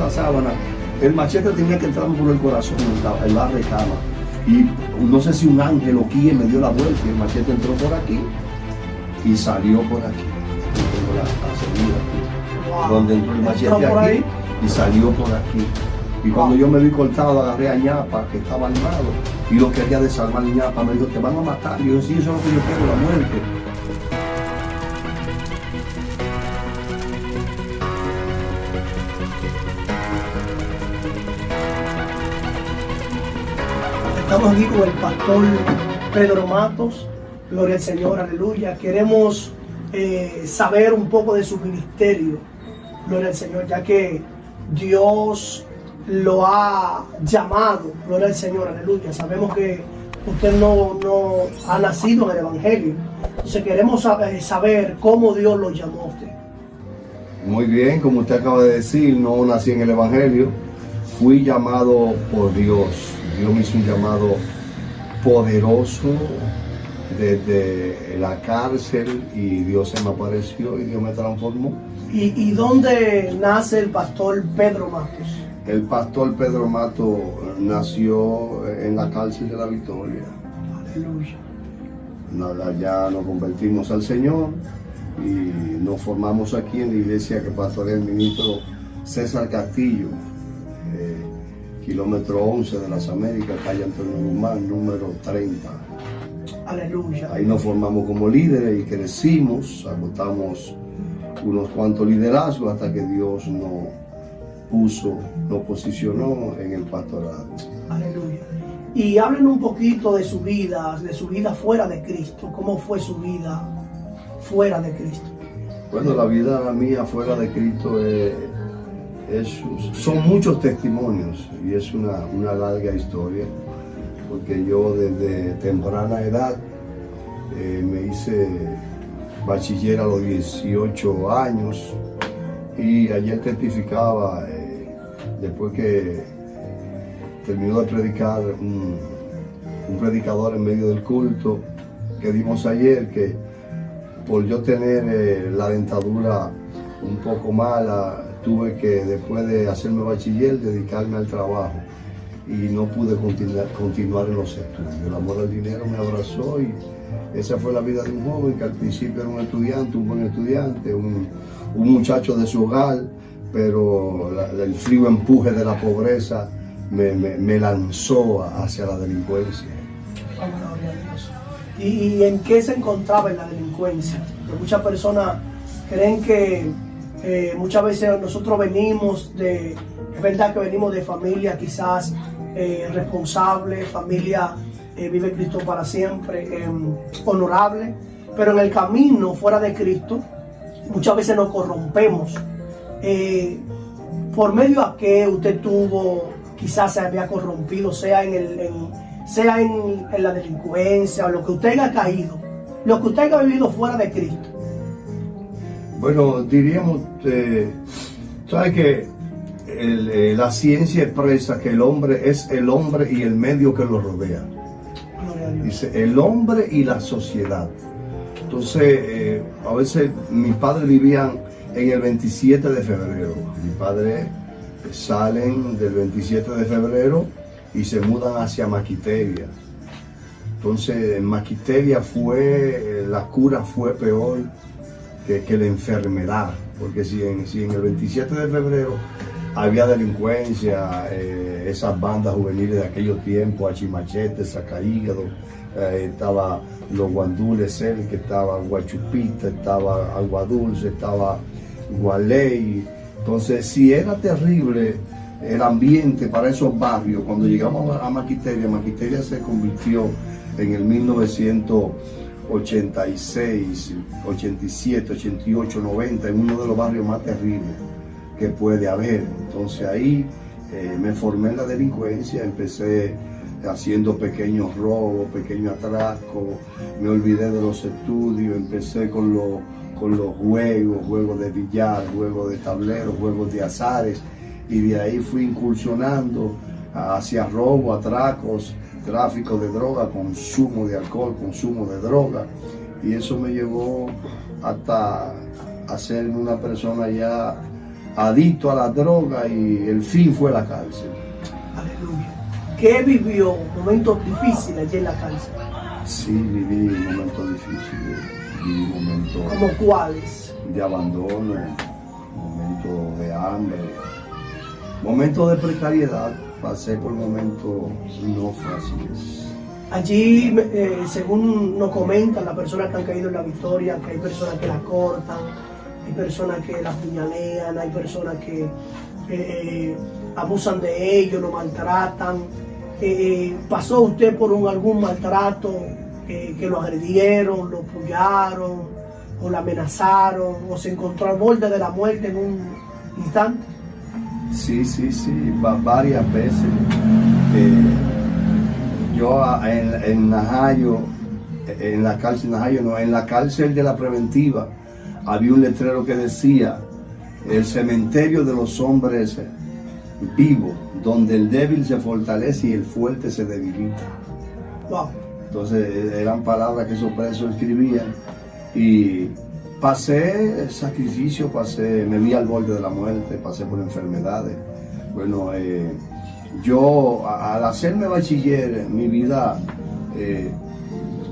la sábana. El machete tenía que entrar por el corazón, en la recama. Y no sé si un ángel o quién me dio la vuelta y el machete entró por aquí y salió por aquí. Tengo la seguida aquí. Wow. Donde entró el machete aquí y salió por aquí. Y cuando yo me vi cortado, agarré a ñapa, que estaba armado, y lo quería desarmar. ñapa me dijo, te van a matar. Y yo, sí, eso es lo que yo quiero, la muerte. Estamos aquí con el pastor Pedro Matos, gloria al Señor, aleluya. Queremos saber un poco de su ministerio, gloria al Señor, ya que Dios lo ha llamado, gloria al Señor, aleluya. Sabemos que usted no ha nacido en el Evangelio, entonces queremos saber cómo Dios lo llamó a usted. Muy bien, como usted acaba de decir, no nací en el Evangelio, fui llamado por Dios. Dios me hizo un llamado poderoso desde la cárcel y Dios se me apareció y Dios me transformó. ¿Y dónde nace el pastor Pedro Matos? El pastor Pedro Matos nació en la cárcel de la Victoria. Aleluya. Ya nos convertimos al Señor y nos formamos aquí en la iglesia que pastorea el ministro César Castillo. Kilómetro 11 de las Américas, calle Antonio Guzmán, número 30. Aleluya. Ahí nos formamos como líderes y crecimos, agotamos unos cuantos liderazgos hasta que Dios nos posicionó en el pastorado. Aleluya. Y hablen un poquito de su vida fuera de Cristo. ¿Cómo fue su vida fuera de Cristo? Bueno, la vida mía fuera de Cristo son muchos testimonios y es una larga historia, porque yo desde temprana edad me hice bachiller a los 18 años y ayer testificaba, después que terminó de predicar un predicador en medio del culto que dimos ayer, que por yo tener la dentadura un poco mala, tuve que, después de hacerme bachiller, dedicarme al trabajo y no pude continuar en los estudios. El amor al dinero me abrazó y esa fue la vida de un joven que al principio era un estudiante, un buen estudiante, un muchacho de su hogar, pero el frío empuje de la pobreza me lanzó hacia la delincuencia. Gloria a Dios. ¿Y en qué se encontraba en la delincuencia? Porque muchas personas creen que muchas veces nosotros venimos es verdad que venimos de familia quizás responsable, familia vive Cristo para siempre, honorable, pero en el camino fuera de Cristo muchas veces nos corrompemos. ¿Por medio a qué usted quizás se había corrompido, sea en la delincuencia o lo que usted haya caído, lo que usted haya vivido fuera de Cristo? Bueno, diríamos, ¿sabe que la ciencia expresa que el hombre es el hombre y el medio que lo rodea? Dice, el hombre y la sociedad. Entonces, a veces mis padres vivían en el 27 de febrero. Mis padres salen del 27 de febrero y se mudan hacia Maquiteria. Entonces, en Maquiteria la cura fue peor que la enfermedad, porque si en el 27 de febrero había delincuencia, esas bandas juveniles de aquellos tiempos, Achimachete, Sacaígado, estaba los Guandules, que estaba Guachupita, estaba Agua Dulce, estaba Gualey. Entonces, si era terrible el ambiente para esos barrios, cuando llegamos a Maquiteria, Maquiteria se convirtió en el 1986, 87, 88, 90, en uno de los barrios más terribles que puede haber. Entonces ahí me formé en la delincuencia, empecé haciendo pequeños robos, pequeños atracos, me olvidé de los estudios, empecé con los juegos de billar, juegos de tablero, juegos de azares, y de ahí fui incursionando hacia robo, atracos, tráfico de droga, consumo de alcohol, consumo de droga, y eso me llevó hasta a ser una persona ya adicto a la droga y el fin fue la cárcel. Aleluya. ¿Qué vivió? Momentos difíciles allí en la cárcel. Sí, viví momentos difíciles, viví momentos ¿Como cuáles? de abandono, momentos de hambre, momentos de precariedad. Pasé por momentos no fáciles. Allí, según nos comentan las personas que han caído en la victoria, que hay personas que la cortan, hay personas que la apuñalean, hay personas que abusan de ellos, lo maltratan. ¿Pasó usted por algún maltrato, que lo agredieron, lo pullaron, o lo amenazaron, o se encontró al borde de la muerte en un instante? Sí, varias veces. Yo en Najayo, en la cárcel Najayo, no, en la cárcel de la preventiva, había un letrero que decía: el cementerio de los hombres vivos, donde el débil se fortalece y el fuerte se debilita. Wow. Entonces eran palabras que esos presos escribían, y pasé sacrificio, me vi al borde de la muerte, pasé por enfermedades. Bueno, yo al hacerme bachiller, mi vida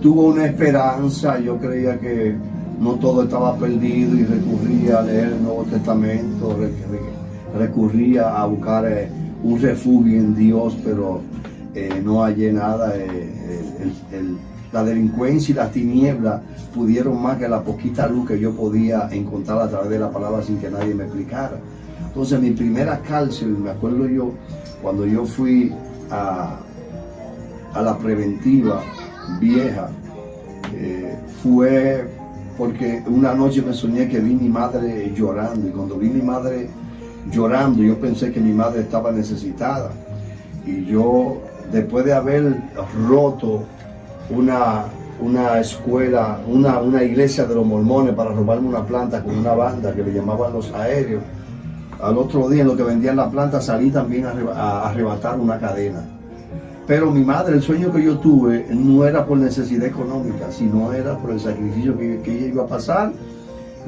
tuvo una esperanza. Yo creía que no todo estaba perdido y recurría a leer el Nuevo Testamento, recurría a buscar un refugio en Dios, pero no hallé nada. La delincuencia y las tinieblas pudieron más que la poquita luz que yo podía encontrar a través de la palabra sin que nadie me explicara. Entonces mi primera cárcel, me acuerdo yo, cuando yo fui a la preventiva vieja, fue porque una noche me soñé que vi mi madre llorando, y cuando vi mi madre llorando, yo pensé que mi madre estaba necesitada, y yo, después de haber roto una escuela, una iglesia de los mormones para robarme una planta con una banda que le llamaban los aéreos, al otro día en lo que vendían la planta salí también a arrebatar una cadena. Pero mi madre, el sueño que yo tuve no era por necesidad económica, sino era por el sacrificio que ella iba a pasar,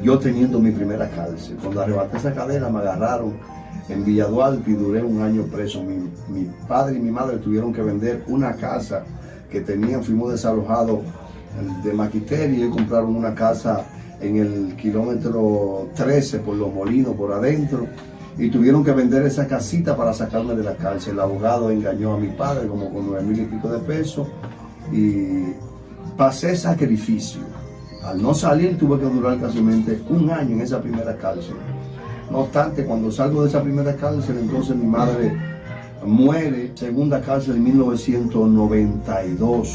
yo teniendo mi primera cárcel. Cuando arrebaté esa cadena me agarraron en Villa Duarte y duré 1 año preso. Mi padre y mi madre tuvieron que vender una casa que tenían, fuimos desalojados de Maquiteria, y compraron una casa en el kilómetro 13 por Los Molinos, por adentro, y tuvieron que vender esa casita para sacarme de la cárcel. El abogado engañó a mi padre como con 9,000 y pico de pesos, y pasé sacrificio. Al no salir tuve que durar casi 1 año en esa primera cárcel. No obstante, cuando salgo de esa primera cárcel, entonces mi madre muere. Segunda cárcel en 1992.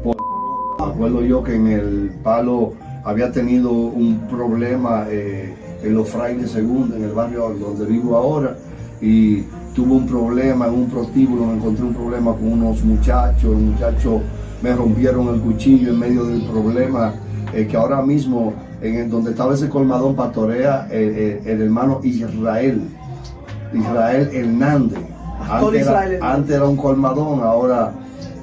Me acuerdo yo que en el Palo había tenido un problema en los Frailes Segundos, en el barrio donde vivo ahora, y tuve un problema en un prostíbulo. Me encontré un problema con unos muchachos. Los muchachos me rompieron el cuchillo en medio del problema, que ahora mismo en donde estaba ese colmadón pastorea el hermano Israel Hernández. Antes era un colmadón, ahora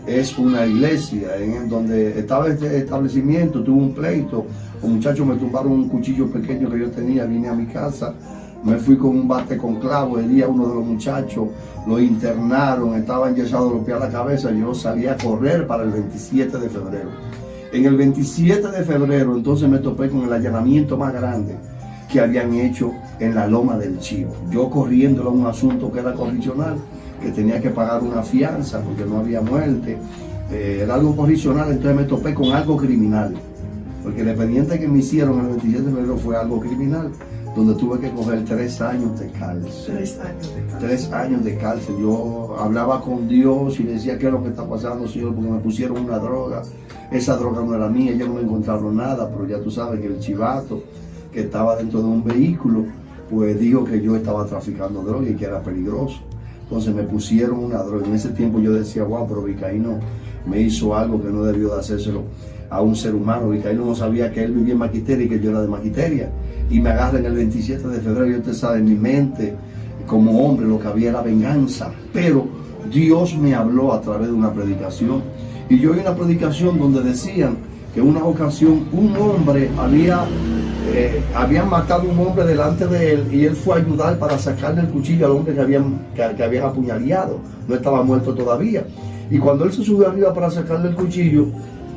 es una iglesia. En donde estaba este establecimiento, tuve un pleito, los muchachos me tumbaron un cuchillo pequeño que yo tenía, vine a mi casa, me fui con un bate con clavo, herí a uno de los muchachos, lo internaron, estaba enyesado los pies a la cabeza. Yo salí a correr para el 27 de febrero. En el 27 de febrero entonces me topé con el allanamiento más grande que habían hecho en la Loma del Chivo. Yo corriendo a un asunto que era correccional, que tenía que pagar una fianza porque no había muerte. Era algo correccional, entonces me topé con algo criminal, porque el expediente que me hicieron el 27 de febrero fue algo criminal, donde tuve que coger 3 años de cárcel. 3 años de cárcel. 3 años de cárcel. Yo hablaba con Dios y le decía: ¿qué es lo que está pasando, Señor? Porque me pusieron una droga. Esa droga no era mía, ya no me encontraron nada, pero ya tú sabes que el chivato que estaba dentro de un vehículo, pues dijo que yo estaba traficando droga y que era peligroso. Entonces me pusieron una droga. En ese tiempo yo decía: wow, pero Vizcaíno me hizo algo que no debió de hacérselo a un ser humano. Vizcaíno no sabía que él vivía en Maquiteria y que yo era de Maquiteria. Y me agarran el 27 de febrero, y usted sabe, en mi mente, como hombre, lo que había era venganza. Pero Dios me habló a través de una predicación. Y yo oí una predicación donde decían que en una ocasión un hombre había habían matado a un hombre delante de él y él fue a ayudar para sacarle el cuchillo al hombre que habían apuñaleado. No estaba muerto todavía. Y cuando él se subió arriba para sacarle el cuchillo,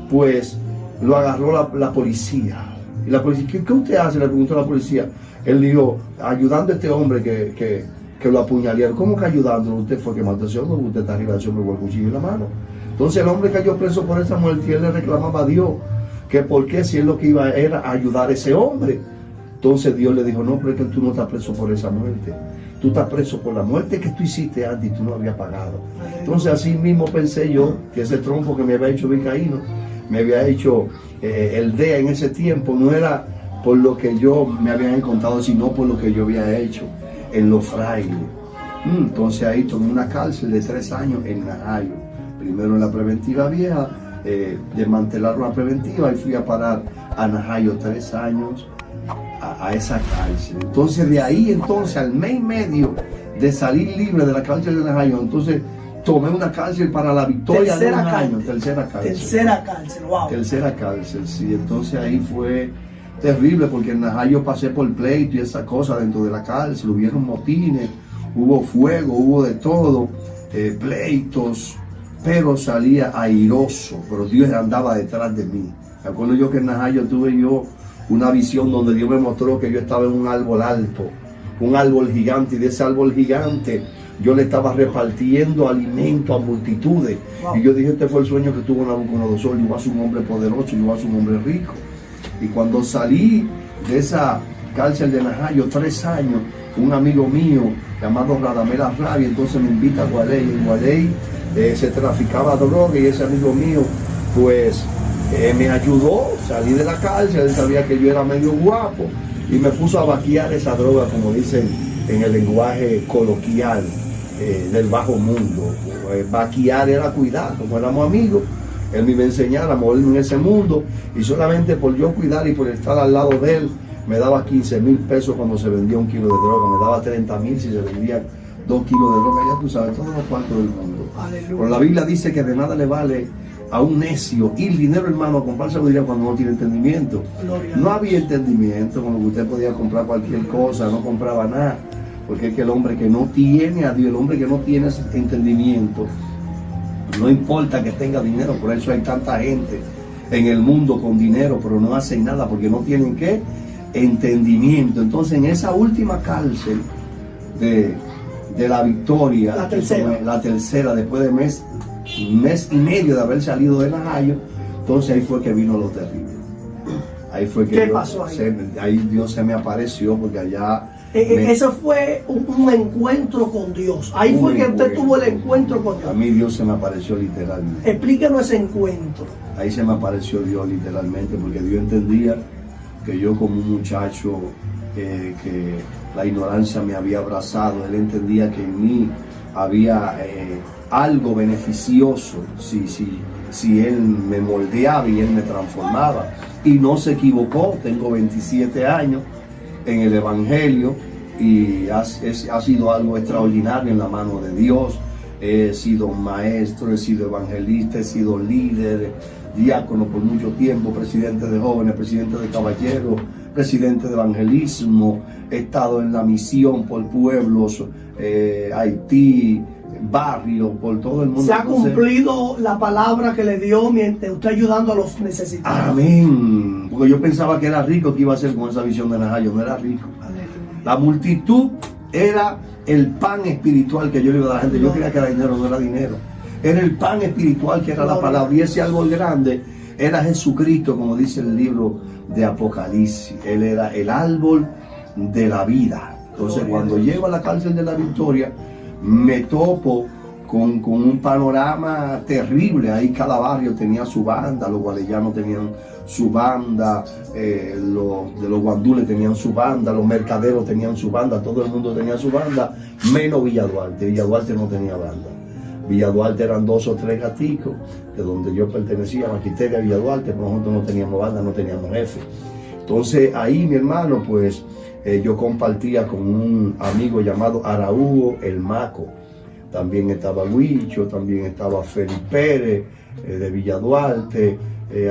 pues lo agarró la policía. Y la policía, ¿qué usted hace?, le preguntó a la policía. Él dijo, ayudando a este hombre que lo apuñalearon. ¿Cómo que ayudándolo? Usted fue que mató a ese hombre, usted está arriba de ese hombre con el cuchillo en la mano. Entonces el hombre cayó preso por esa muerte y él le reclamaba a Dios que por qué, si él lo que iba era a ayudar a ese hombre. Entonces Dios le dijo, no, pero es que tú no estás preso por esa muerte. Tú estás preso por la muerte que tú hiciste antes y tú no habías pagado. Entonces así mismo pensé yo que ese trompo que me había hecho Vizcaíno, me había hecho el DEA en ese tiempo, no era por lo que yo me habían encontrado, sino por lo que yo había hecho en Los Frailes. Entonces ahí tomé una cárcel de 3 años en Najayo. Primero en la preventiva vieja, desmantelaron la preventiva y fui a parar a Najayo 3 años a esa cárcel. Entonces de ahí entonces al mes y medio de salir libre de la cárcel de Najayo, entonces tomé una cárcel para La Victoria de un año. Tercera cárcel, wow. Tercera cárcel, sí. Entonces ahí fue terrible porque en Najayo pasé por pleito y esa cosa dentro de la cárcel. Hubieron motines, hubo fuego, hubo de todo, pleitos, pero salía airoso, pero Dios andaba detrás de mí. Me acuerdo yo que en Najayo tuve yo una visión donde Dios me mostró que yo estaba en un árbol alto, un árbol gigante, y de ese árbol gigante yo le estaba repartiendo alimento a multitudes. Wow. Y yo dije, este fue el sueño que tuvo Nabucodonosor, yo voy a ser un hombre poderoso, yo voy a ser un hombre rico. Y cuando salí de esa cárcel de Najayo, 3 años, un amigo mío llamado Radamel Arrabia, entonces me invita a Gualey. En Gualey se traficaba droga y ese amigo mío pues me ayudó, salí de la cárcel, él sabía que yo era medio guapo y me puso a vaquear esa droga, como dicen en el lenguaje coloquial del bajo mundo. Vaquear era cuidar, como éramos amigos, él me iba a enseñar a moverme en ese mundo y solamente por yo cuidar y por estar al lado de él, me daba 15,000 pesos cuando se vendía 1 kilo de droga, me daba 30,000 si se vendían 2 kilos de droga, ya tú sabes, todos los cuartos del mundo. Aleluya. Pero la Biblia dice que de nada le vale a un necio ir dinero, hermano, a comprar sabiduría cuando no tiene entendimiento. No había entendimiento, con lo que usted podía comprar cualquier cosa, no compraba nada, porque es que el hombre que no tiene a Dios, el hombre que no tiene ese entendimiento, no importa que tenga dinero, por eso hay tanta gente en el mundo con dinero, pero no hacen nada porque no tienen ¿qué? Entendimiento. Entonces en esa última cárcel de La Victoria, la tercera después de mes y medio de haber salido de Najayo, entonces ahí fue que vino lo terrible. Ahí fue que ¿qué pasó ahí? Ahí Dios se me apareció porque allá eso fue un encuentro con Dios. Ahí fue que usted tuvo el encuentro con Dios. A mí Dios se me apareció literalmente. Explíquenos ese encuentro. Ahí se me apareció Dios literalmente, porque Dios entendía que yo como un muchacho que la ignorancia me había abrazado, Él entendía que en mí había algo beneficioso si Él me moldeaba y Él me transformaba. Y no se equivocó, tengo 27 años en el Evangelio y ha sido algo extraordinario en la mano de Dios. He sido maestro, he sido evangelista, he sido líder, diácono por mucho tiempo, presidente de jóvenes, presidente de caballeros, presidente de evangelismo. He estado en la misión por pueblos, Haití, barrios, por todo el mundo. Se ha cumplido la palabra que le dio mientras usted ayudando a los necesitados. Amén. Porque yo pensaba que era rico, que iba a ser con esa visión de Najayo, no era rico. Aleluya. La multitud era el pan espiritual que yo le iba a dar a la gente. Yo creía que era dinero, no era dinero. Era el pan espiritual que era la palabra. Y ese árbol grande era Jesucristo, como dice el libro de Apocalipsis. Él era el árbol de la vida. Entonces cuando llego a la cárcel de La Victoria, me topo con un panorama terrible. Ahí cada barrio tenía su banda, los gualeyanos tenían su banda, los de los guandules tenían su banda, los mercaderos tenían su banda, todo el mundo tenía su banda, menos Villa Duarte. Villa Duarte no tenía banda. Villa Duarte eran 2 o 3 gaticos, de donde yo pertenecía, Maquiteria, Villa Duarte, pero nosotros no teníamos banda, no teníamos jefe. Entonces ahí, mi hermano, pues yo compartía con un amigo llamado Araújo el Maco. También estaba Huicho, también estaba Félix Pérez de Villa Duarte,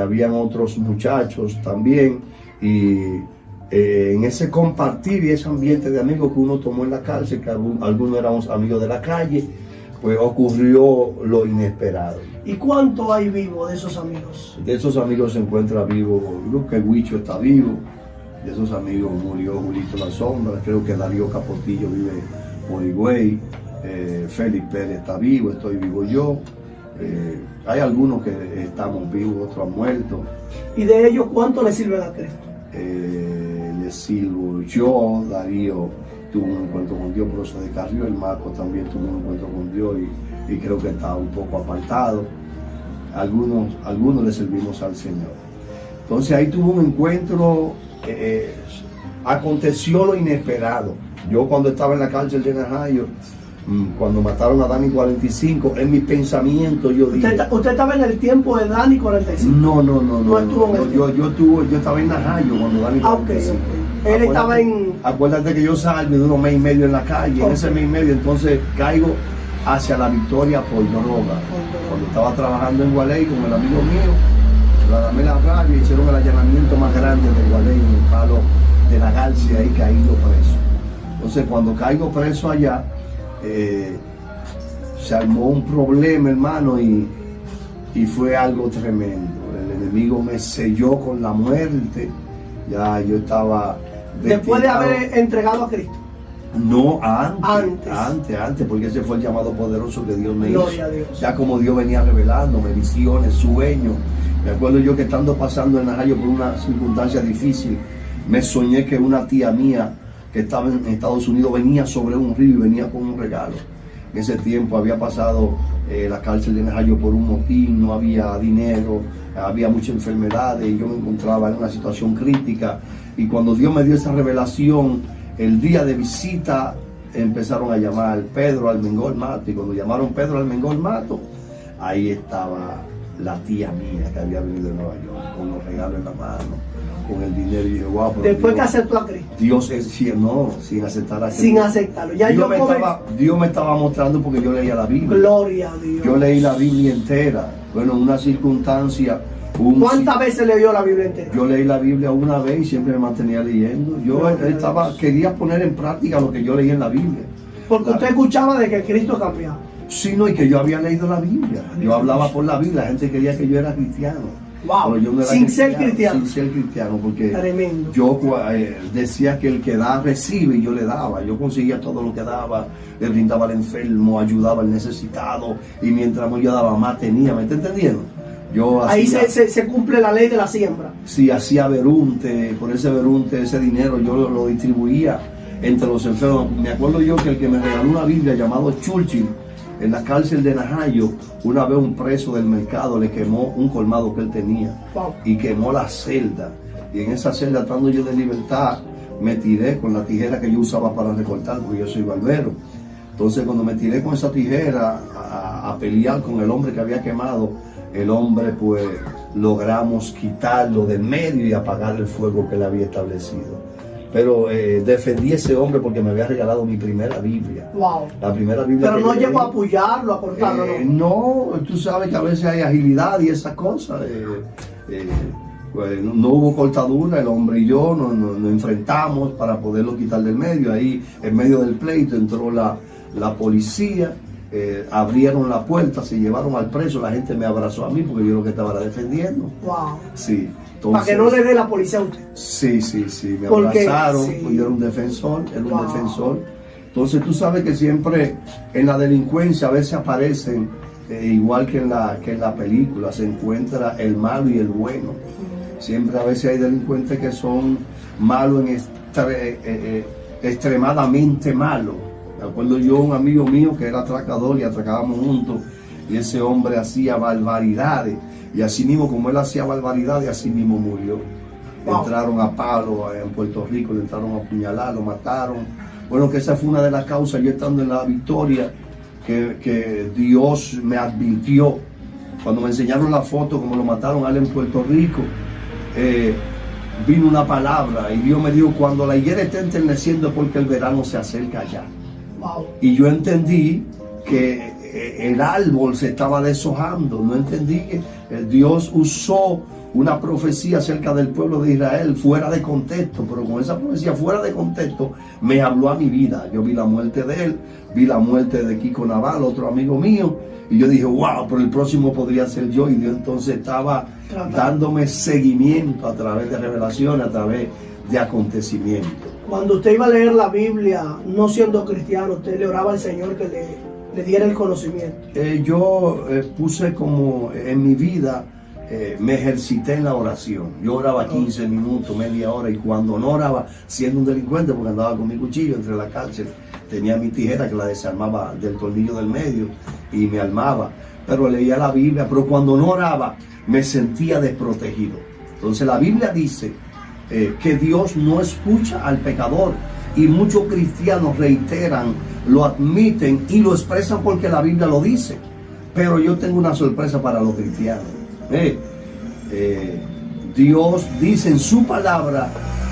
habían otros muchachos también. Y en ese compartir y ese ambiente de amigos que uno tomó en la cárcel, que algunos éramos amigos de la calle, pues ocurrió lo inesperado. ¿Y cuánto hay vivo de esos amigos? De esos amigos se encuentra vivo, creo que Huicho está vivo, de esos amigos murió Julito La Sombra, creo que Darío Capotillo vive por Higüey, Félix Pérez está vivo, estoy vivo yo. Hay algunos que estamos vivos, otros han muerto. ¿Y de ellos cuánto le sirven a Cristo? Le sirvo yo, Darío tuvo un encuentro con Dios, pero se descarrió, el Marco también tuvo un encuentro con Dios y creo que está un poco apartado. Algunos le servimos al Señor. Entonces ahí tuvo un encuentro, aconteció lo inesperado. Yo cuando estaba en la cárcel de Najayo, cuando mataron a Dani 45, en mi pensamiento yo dije... ¿Usted estaba en el tiempo de Dani 45? No. Yo estaba en Najayo cuando Dani 45. Okay. Él estaba en... Acuérdate que yo salgo de unos mes y medio en la calle, en ese mes y medio, entonces caigo hacia la Victoria por droga. Cuando estaba trabajando en Gualey con el amigo mío, la damé la radio y hicieron el allanamiento más grande de Gualey, en el palo de la Garcia, y caído preso. Entonces cuando caigo preso allá, se armó un problema, hermano, y fue algo tremendo. El enemigo me selló con la muerte. Ya yo estaba después de haber entregado a Cristo. No, antes, porque ese fue el llamado poderoso que Dios me hizo. Gloria a Dios. Ya como Dios venía revelándome visiones, sueños. Me acuerdo yo que estando pasando en Najayo por una circunstancia difícil, me soñé que una tía mía que estaba en Estados Unidos venía sobre un río y venía con un regalo. En ese tiempo había pasado la cárcel de Najayo por un motín, no había dinero, había muchas enfermedades y yo me encontraba en una situación crítica. Y cuando Dios me dio esa revelación, el día de visita empezaron a llamar Pedro Almengol Mato, y cuando llamaron Pedro Almengol Mato, ahí estaba la tía mía que había venido de Nueva York con los regalos en la mano, con el dinero, y dije, wow. Después Dios, que aceptó a Cristo. Dios es sin aceptar a Cristo. Sin aceptarlo. Ya Dios me estaba mostrando porque yo leía la Biblia. Gloria a Dios. Yo leí la Biblia entera. Bueno, en una circunstancia. ¿Cuántas veces leyó la Biblia entera? Yo leí la Biblia una vez y siempre me mantenía leyendo. Yo quería poner en práctica lo que yo leí en la Biblia. Porque usted escuchaba de que Cristo cambiaba. Sí, no, y que yo había leído la Biblia. Yo hablaba por la Biblia. La gente creía que yo era cristiano. Wow. Yo no era sin ser cristiano. Sin ser cristiano, porque tremendo. Yo decía que el que da recibe, y yo le daba. Yo conseguía todo lo que daba, le brindaba al enfermo, ayudaba al necesitado, y mientras yo daba más tenía. ¿Me está entendiendo? Ahí se cumple la ley de la siembra. Sí, hacía berunte, por ese berunte, ese dinero yo lo distribuía entre los enfermos. Me acuerdo yo que el que me regaló una Biblia llamado Churchill, en la cárcel de Najayo, una vez un preso del mercado le quemó un colmado que él tenía. Wow. Y quemó la celda. Y en esa celda, estando yo de libertad, me tiré con la tijera que yo usaba para recortar, porque yo soy barbero. Entonces cuando me tiré con esa tijera a pelear con el hombre que había quemado, el hombre, pues logramos quitarlo del medio y apagar el fuego que él había establecido. Pero defendí a ese hombre porque me había regalado mi primera Biblia. Wow. La primera Biblia. Pero no llegó a apoyarlo, a cortarlo. No, tú sabes que a veces hay agilidad y esas cosas. Pues, no hubo cortadura, el hombre y yo nos enfrentamos para poderlo quitar del medio. Ahí, en medio del pleito, entró la policía. Abrieron la puerta, se llevaron al preso, la gente me abrazó a mí porque yo lo que estaba era defendiendo. Wow. Sí. Entonces, para que no le dé la policía a usted. Sí, me abrazaron, sí. Yo era un defensor, Entonces tú sabes que siempre en la delincuencia a veces aparecen, igual que en la película, se encuentra el malo y el bueno. Siempre a veces hay delincuentes que son malos extremadamente malos. Me acuerdo yo, un amigo mío que era atracador y atracábamos juntos, y ese hombre hacía barbaridades, y así mismo como él hacía barbaridades, así mismo murió. Wow. Entraron a palo en Puerto Rico, le entraron a apuñalar, lo mataron. Bueno, que esa fue una de las causas, yo estando en la Victoria, que Dios me advirtió, cuando me enseñaron la foto como lo mataron a él en Puerto Rico, vino una palabra y Dios me dijo, cuando la higuera esté enterneciendo es porque el verano se acerca ya. Wow. Y yo entendí que el árbol se estaba deshojando, no entendí que Dios usó una profecía acerca del pueblo de Israel fuera de contexto, pero con esa profecía fuera de contexto me habló a mi vida. Yo vi la muerte de él, vi la muerte de Kiko Naval, otro amigo mío, y yo dije, wow, pero el próximo podría ser yo. Y Dios entonces estaba dándome seguimiento a través de revelaciones, a través de acontecimientos. Cuando usted iba a leer la Biblia, no siendo cristiano, usted le oraba al Señor que le diera el conocimiento. Yo puse como en mi vida, me ejercité en la oración. Yo oraba 15 minutos, media hora, y cuando no oraba, siendo un delincuente, porque andaba con mi cuchillo entre la cárcel, tenía mi tijera que la desarmaba del tornillo del medio y me armaba, pero leía la Biblia. Pero cuando no oraba, me sentía desprotegido. Entonces la Biblia dice que Dios no escucha al pecador, y muchos cristianos reiteran, lo admiten y lo expresan porque la Biblia lo dice. Pero yo tengo una sorpresa para los cristianos. Dios dice en su palabra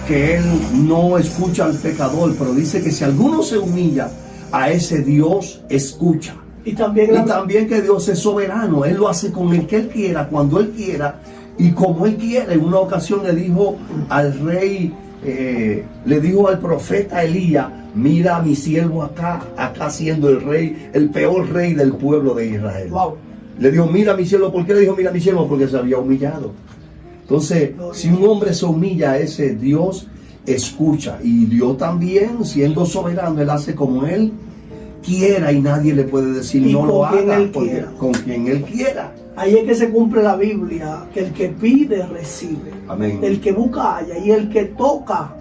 que Él no escucha al pecador, pero dice que si alguno se humilla, a ese Dios escucha. Y también que Dios es soberano. Él lo hace con el que Él quiera, cuando Él quiera y como Él quiera. En una ocasión le dijo al rey, le dijo al profeta Elías, mira a mi siervo acá siendo el rey, el peor rey del pueblo de Israel. Wow. Le dijo, mira a mi siervo. ¿Por qué le dijo mira a mi siervo? Porque se había humillado. Entonces, si un hombre se humilla a ese, Dios escucha. Y Dios también, siendo soberano, Él hace como Él quiera, y nadie le puede decir no lo haga, porque con quien Él quiera. Ahí es que se cumple la Biblia, que el que pide recibe. Amén. El que busca halla, y el que toca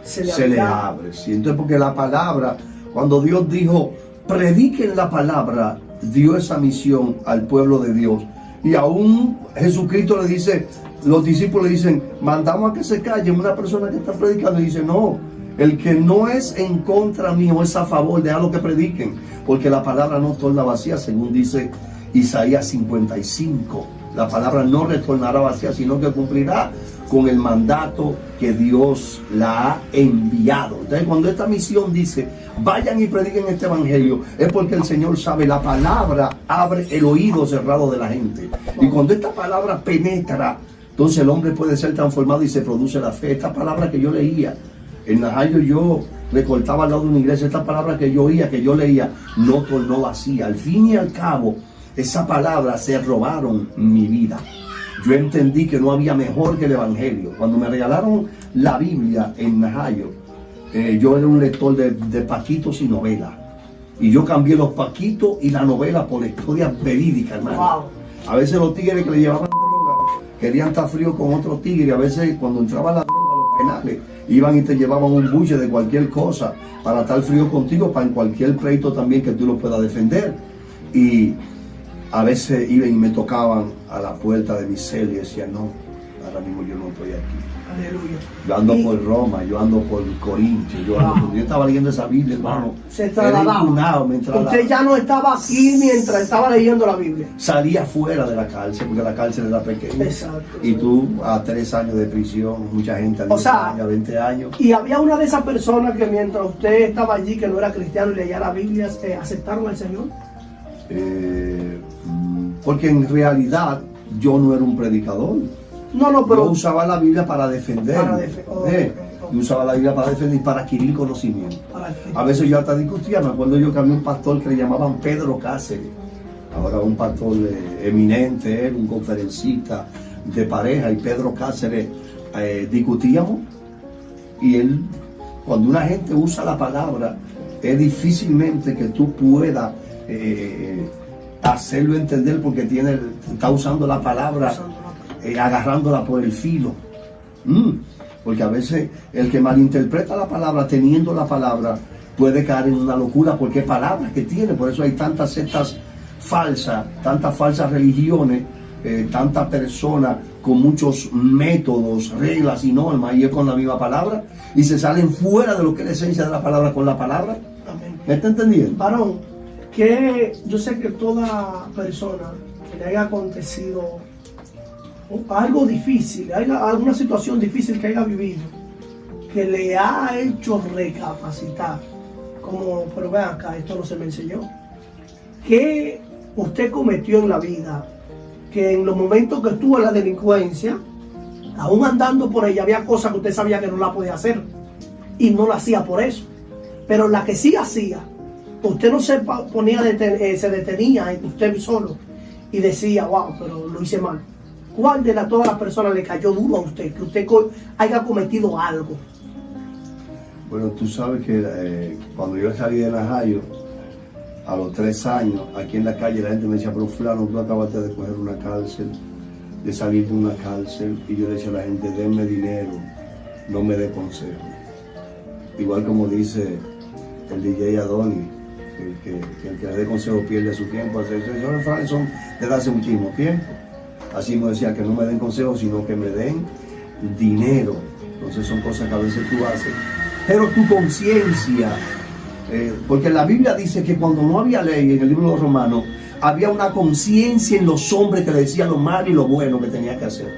se le abre. Sí, entonces, porque la palabra, cuando Dios dijo prediquen la palabra, dio esa misión al pueblo de Dios. Y aún Jesucristo le dice, los discípulos le dicen, mandamos a que se calle una persona que está predicando, y dice, no, el que no es en contra mío es a favor, de lo que prediquen, porque la palabra no torna vacía, según dice Isaías 55. La palabra no retornará vacía, sino que cumplirá con el mandato que Dios la ha enviado. Entonces, cuando esta misión dice, vayan y prediquen este evangelio, es porque el Señor sabe, la palabra abre el oído cerrado de la gente. Y cuando esta palabra penetra, entonces el hombre puede ser transformado y se produce la fe. Esta palabra que yo leía en Najayo, yo recortaba al lado de una iglesia, esta palabra que yo oía, que yo leía, no tornó vacía. Al fin y al cabo, esa palabra se robaron mi vida. Yo entendí que no había mejor que el evangelio. Cuando me regalaron la Biblia en Najayo, yo era un lector de paquitos y novelas. Y yo cambié los paquitos y la novela por historias verídicas, hermano. Wow. A veces los tigres que le llevaban droga querían estar fríos con otros tigres. A veces cuando entraba la droga a los penales, iban y te llevaban un buche de cualquier cosa para estar frío contigo, para en cualquier pleito también que tú lo puedas defender. Y a veces iban y me tocaban a la puerta de mi celda y decían, no, ahora mismo yo no estoy aquí. Aleluya. Yo ando por Roma, yo ando por Corintios, yo estaba leyendo esa Biblia, hermano. Se trasladaba. Usted ya no estaba aquí mientras estaba leyendo la Biblia. Salía fuera de la cárcel, porque la cárcel era pequeña. Exacto. Y tú a 3 años de prisión, mucha gente a 10 años, a 20 años. Y había una de esas personas que mientras usted estaba allí, que no era cristiano y leía la Biblia, ¿aceptaron al Señor? Porque en realidad yo no era un predicador. No, pero yo usaba la Biblia para defenderme. Yo usaba la Biblia para defender y para adquirir conocimiento. A veces yo hasta discutía, me acuerdo yo que había un pastor que le llamaban Pedro Cáceres. Ahora un pastor eminente, un conferencista de pareja, y Pedro Cáceres discutíamos. Y él, cuando una gente usa la palabra, es difícilmente que tú puedas hacerlo entender, porque está usando la palabra, agarrándola por el filo. Porque a veces el que malinterpreta la palabra, teniendo la palabra, puede caer en una locura, porque es palabra que tiene. Por eso hay tantas sectas falsas, tantas falsas religiones, tantas personas con muchos métodos, reglas y normas, y es con la misma palabra, y se salen fuera de lo que es la esencia de la palabra con la palabra. Amén. ¿Me está entendiendo? Varón, que yo sé que toda persona que le haya acontecido algo difícil, alguna situación difícil que haya vivido, que le ha hecho recapacitar, como, pero vean acá, esto no se me enseñó, ¿qué usted cometió en la vida que en los momentos que estuvo en la delincuencia, aún andando por ella, había cosas que usted sabía que no la podía hacer y no la hacía por eso. Pero la que sí hacía, usted no se ponía, se detenía en usted solo y decía, wow, pero lo hice mal. ¿Cuál de todas las personas le cayó duro a usted, que usted haya cometido algo? Bueno, tú sabes que cuando yo salí de Najayo, a los 3 años, aquí en la calle la gente me decía, pero fulano, tú acabaste de coger una cárcel, de salir de una cárcel, y yo le decía a la gente, denme dinero, no me dé consejo. Igual como dice el DJ Adonis, que el que le dé consejo pierde su tiempo. Esos refranes son desde hace muchísimo tiempo. Así me decía, que no me den consejos, sino que me den dinero. Entonces son cosas que a veces tú haces. Pero tu conciencia, porque la Biblia dice que cuando no había ley, en el libro de los Romanos, había una conciencia en los hombres que le decía lo malo y lo bueno que tenía que hacer.